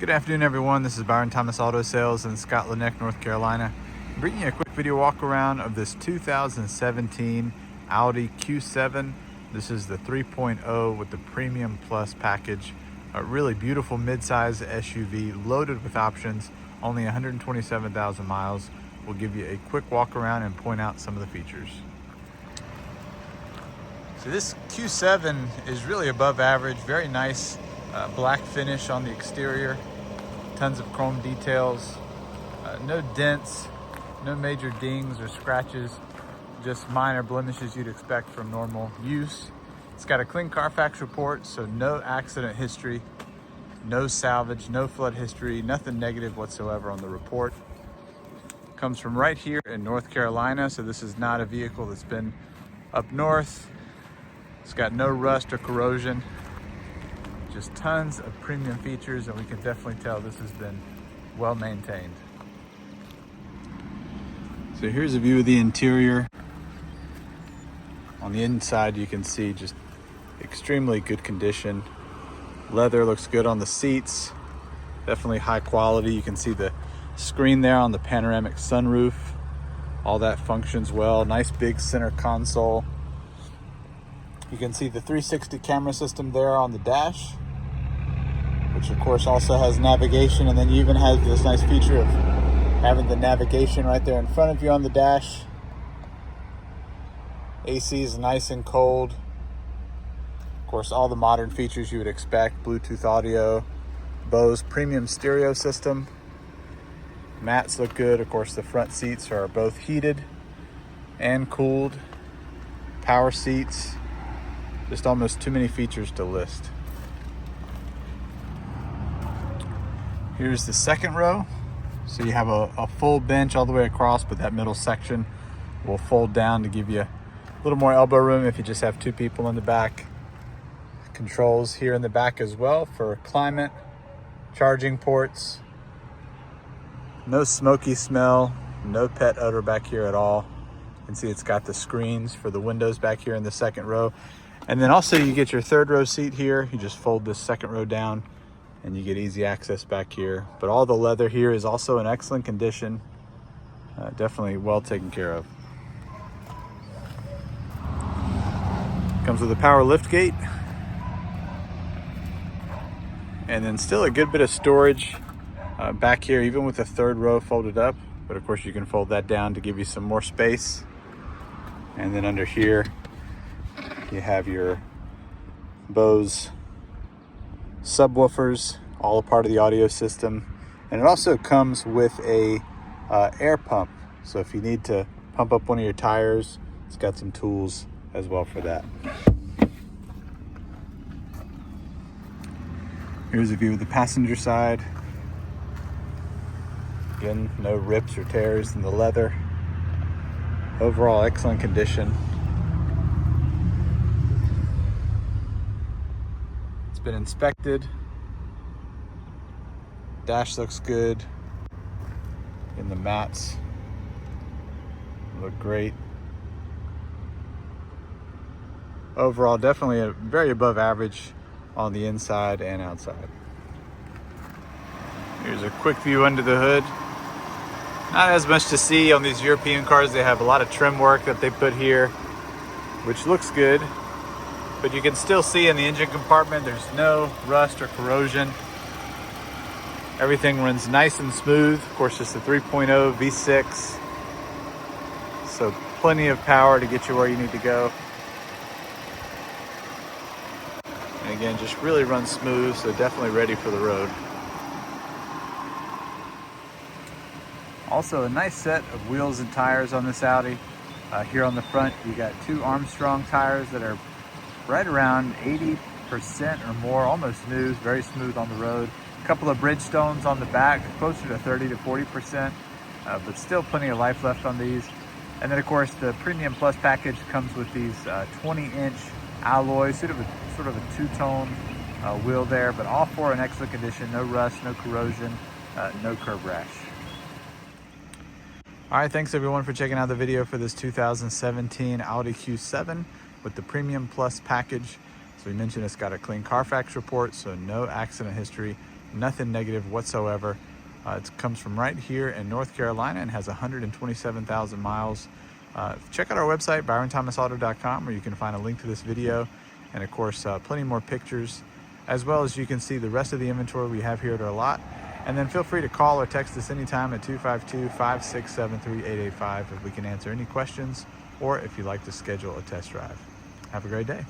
Good afternoon, everyone. This is Byron Thomas Auto Sales in Scotland Neck, North Carolina. I'm bringing you a quick video walk around of this 2017 Audi Q7. This is the 3.0 with the Premium Plus package. A really beautiful mid-size SUV loaded with options, only 127,000 miles. We'll give you a quick walk around and point out some of the features. So this Q7 is really above average, very nice black finish on the exterior. Tons of chrome details, no dents, no major dings or scratches, just minor blemishes you'd expect from normal use. It's got a clean Carfax report, so no accident history, no salvage, no flood history, nothing negative whatsoever on the report. Comes from right here in North Carolina, so this is not a vehicle that's been up north. It's got no rust or corrosion. Just tons of premium features, and we can definitely tell this has been well maintained. So here's a view of the interior. On the inside you can see just extremely good condition. Leather looks good on the seats, definitely high quality. You can see the screen there on the panoramic sunroof. All that functions well. Nice big center console. You can see the 360 camera system there on the dash, which of course also has navigation, and then you even have this nice feature of having the navigation right there in front of you on the dash. AC is nice and cold. Of course, all the modern features you would expect: Bluetooth audio, BOSE premium stereo system. Mats look good. Of course, the front seats are both heated and cooled. Power seats. Just almost too many features to list. Here's the second row. So you have a full bench all the way across, but that middle section will fold down to give you a little more elbow room if you just have two people in the back. Controls here in the back as well for climate, charging ports. No smoky smell, no pet odor back here at all. You can see it's got the screens for the windows back here in the second row. And then also you get your third row seat here. You just fold this second row down and you get easy access back here. But all the leather here is also in excellent condition. Definitely well taken care of. Comes with a power lift gate. And then still a good bit of storage back here, even with the third row folded up. But of course you can fold that down to give you some more space. And then under here, you have your BOSE subwoofers, all a part of the audio system. And it also comes with a air pump. So if you need to pump up one of your tires, it's got some tools as well for that. Here's a view of the passenger side. Again, no rips or tears in the leather. Overall, excellent condition. Been inspected. Dash looks good, and the mats look great. Overall, definitely a very above average on the inside and outside. Here's a quick view under the hood. Not as much to see on these European cars. They have a lot of trim work that they put here, which looks good. But you can still see in the engine compartment, there's no rust or corrosion. Everything runs nice and smooth. Of course, it's the 3.0 V6. So plenty of power to get you where you need to go. And again, just really runs smooth, so definitely ready for the road. Also a nice set of wheels and tires on this Audi. Here on the front, you got two Armstrong tires that are right around 80% or more, almost smooth, very smooth on the road. A couple of Bridgestones on the back, closer to 30 to 40%, but still plenty of life left on these. And then of course the Premium Plus package comes with these 20-inch alloys, sort of a two-tone wheel there, but all four in excellent condition, no rust, no corrosion, no curb rash. All right, thanks everyone for checking out the video for this 2017 Audi Q7 with the Premium Plus package. So we mentioned it's got a clean Carfax report, so no accident history, nothing negative whatsoever. It comes from right here in North Carolina and has 127,000 miles. Check out our website, ByronThomasAuto.com, where you can find a link to this video and of course plenty more pictures, as well as you can see the rest of the inventory we have here at our lot. And then feel free to call or text us anytime at 252-567-3885 if we can answer any questions or if you'd like to schedule a test drive. Have a great day.